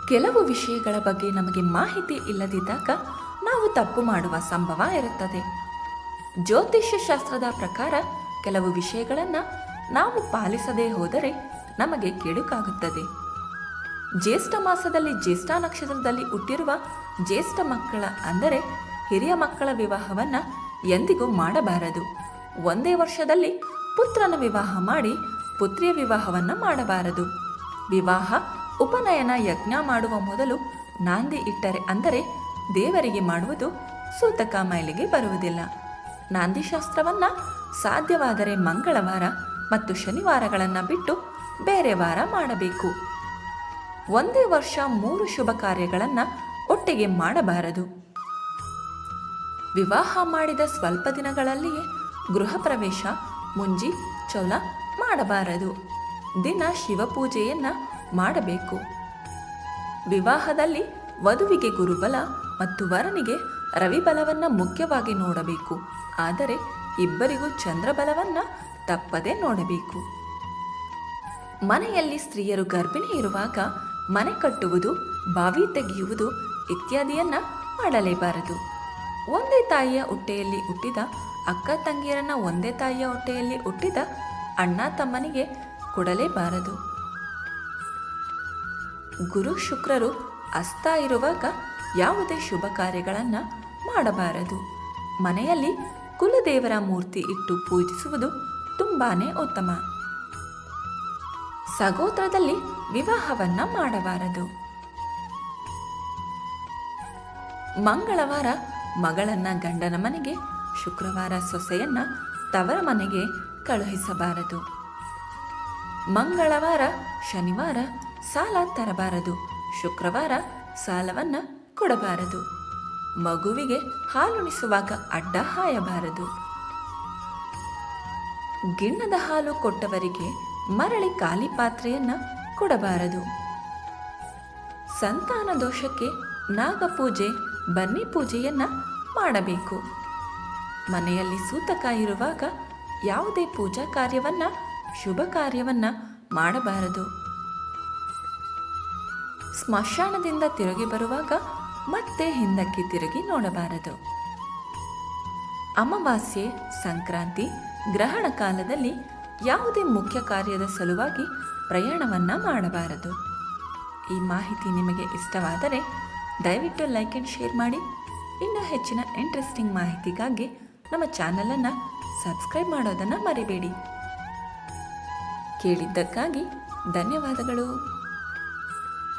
ಕೆಲವು ವಿಷಯಗಳ ಬಗ್ಗೆ ನಮಗೆ ಮಾಹಿತಿ ಇಲ್ಲದಿದ್ದಾಗ ನಾವು ತಪ್ಪು ಮಾಡುವ ಸಂಭವ ಇರುತ್ತದೆ. ಜ್ಯೋತಿಷ್ಯ ಶಾಸ್ತ್ರದ ಪ್ರಕಾರ ಕೆಲವು ವಿಷಯಗಳನ್ನು ನಾವು ಪಾಲಿಸದೇ ಹೋದರೆ ನಮಗೆ ಕೆಡುಕಾಗುತ್ತದೆ. ಜ್ಯೇಷ್ಠ ಮಾಸದಲ್ಲಿ ಜ್ಯೇಷ್ಠ ನಕ್ಷತ್ರದಲ್ಲಿ ಹುಟ್ಟಿರುವ ಜ್ಯೇಷ್ಠ ಮಕ್ಕಳ ಅಂದರೆ ಹಿರಿಯ ಮಕ್ಕಳ ವಿವಾಹವನ್ನು ಎಂದಿಗೂ ಮಾಡಬಾರದು. ಒಂದೇ ವರ್ಷದಲ್ಲಿ ಪುತ್ರನ ವಿವಾಹ ಮಾಡಿ ಪುತ್ರಿಯ ವಿವಾಹವನ್ನು ಮಾಡಬಾರದು. ವಿವಾಹ ಉಪನಯನ ಯಜ್ಞ ಮಾಡುವ ಮೊದಲು ನಾಂದಿ ಇಟ್ಟರೆ ಅಂದರೆ ದೇವರಿಗೆ ಮಾಡುವುದು ಸೂತಕ ಮೈಲಿಗೆ ಬರುವುದಿಲ್ಲ. ನಾಂದಿ ಶಾಸ್ತ್ರವನ್ನು ಸಾಧ್ಯವಾದರೆ ಮಂಗಳವಾರ ಮತ್ತು ಶನಿವಾರಗಳನ್ನು ಬಿಟ್ಟು ಬೇರೆ ವಾರ ಮಾಡಬೇಕು. ಒಂದೇ ವರ್ಷ 3 ಶುಭ ಕಾರ್ಯಗಳನ್ನು ಒಟ್ಟಿಗೆ ಮಾಡಬಾರದು. ವಿವಾಹ ಮಾಡಿದ ಸ್ವಲ್ಪ ದಿನಗಳಲ್ಲಿಯೇ ಗೃಹ ಪ್ರವೇಶ ಮುಂಜಿ ಚೌಲ ಮಾಡಬಾರದು. ದಿನ ಶಿವಪೂಜೆಯನ್ನು ಮಾಡಬೇಕು. ವಿವಾಹದಲ್ಲಿ ವಧುವಿಗೆ ಗುರುಬಲ ಮತ್ತು ವರನಿಗೆ ರವಿಬಲವನ್ನು ಮುಖ್ಯವಾಗಿ ನೋಡಬೇಕು. ಆದರೆ ಇಬ್ಬರಿಗೂ ಚಂದ್ರಬಲವನ್ನು ತಪ್ಪದೆ ನೋಡಬೇಕು. ಮನೆಯಲ್ಲಿ ಸ್ತ್ರೀಯರು ಗರ್ಭಿಣಿ ಇರುವಾಗ ಮನೆ ಕಟ್ಟುವುದು, ಬಾವಿ ತೆಗೆಯುವುದು ಇತ್ಯಾದಿಯನ್ನು ಮಾಡಲೇಬಾರದು. ಒಂದೇ ತಾಯಿಯ ಹೊಟ್ಟೆಯಲ್ಲಿ ಹುಟ್ಟಿದ ಅಕ್ಕ ತಂಗಿಯರನ್ನು ಒಂದೇ ತಾಯಿಯ ಹೊಟ್ಟೆಯಲ್ಲಿ ಹುಟ್ಟಿದ ಅಣ್ಣ ತಮ್ಮನಿಗೆ ಕೊಡಲೇಬಾರದು. ಗುರು ಶುಕ್ರರು ಅಸ್ತ ಇರುವಾಗ ಯಾವುದೇ ಶುಭ ಕಾರ್ಯಗಳನ್ನು ಮಾಡಬಾರದು. ಮನೆಯಲ್ಲಿ ಕುಲದೇವರ ಮೂರ್ತಿ ಇಟ್ಟು ಪೂಜಿಸುವುದು ತುಂಬಾನೇ ಉತ್ತಮ. ಸಗೋತ್ರದಲ್ಲಿ ವಿವಾಹವನ್ನ ಮಾಡಬಾರದು. ಮಂಗಳವಾರ ಮಗಳನ್ನ ಗಂಡನ ಮನೆಗೆ, ಶುಕ್ರವಾರ ಸೊಸೆಯನ್ನ ತವರ ಮನೆಗೆ ಕಳುಹಿಸಬಾರದು. ಮಂಗಳವಾರ ಶನಿವಾರ ಸಾಲ ತರಬಾರದು. ಶುಕ್ರವಾರ ಸಾಲವನ್ನು ಕೊಡಬಾರದು. ಮಗುವಿಗೆ ಹಾಲುಣಿಸುವಾಗ ಅಡ್ಡ ಹಾಯಬಾರದು. ಗಿಣ್ಣದ ಹಾಲು ಕೊಟ್ಟವರಿಗೆ ಮರಳಿ ಖಾಲಿ ಪಾತ್ರೆಯನ್ನು ಕೊಡಬಾರದು. ಸಂತಾನ ದೋಷಕ್ಕೆ ನಾಗಪೂಜೆ, ಬನ್ನಿ ಪೂಜೆಯನ್ನು ಮಾಡಬೇಕು. ಮನೆಯಲ್ಲಿ ಸೂತಕ ಇರುವಾಗ ಯಾವುದೇ ಪೂಜಾ ಕಾರ್ಯವನ್ನು, ಶುಭ ಕಾರ್ಯವನ್ನು ಮಾಡಬಾರದು. ಸ್ಮಶಾನದಿಂದ ತಿರುಗಿ ಬರುವಾಗ ಮತ್ತೆ ಹಿಂದಕ್ಕೆ ತಿರುಗಿ ನೋಡಬಾರದು. ಅಮಾವಾಸ್ಯೆ, ಸಂಕ್ರಾಂತಿ, ಗ್ರಹಣ ಕಾಲದಲ್ಲಿ ಯಾವುದೇ ಮುಖ್ಯ ಕಾರ್ಯದ ಸಲುವಾಗಿ ಪ್ರಯಾಣವನ್ನು ಮಾಡಬಾರದು. ಈ ಮಾಹಿತಿ ನಿಮಗೆ ಇಷ್ಟವಾದರೆ ದಯವಿಟ್ಟು ಲೈಕ್ ಆ್ಯಂಡ್ ಶೇರ್ ಮಾಡಿ. ಇನ್ನೂ ಹೆಚ್ಚಿನ ಇಂಟ್ರೆಸ್ಟಿಂಗ್ ಮಾಹಿತಿಗಾಗಿ ನಮ್ಮ ಚಾನಲನ್ನು ಸಬ್ಸ್ಕ್ರೈಬ್ ಮಾಡೋದನ್ನು ಮರಿಬೇಡಿ. ಕೇಳಿದ್ದಕ್ಕಾಗಿ ಧನ್ಯವಾದಗಳು.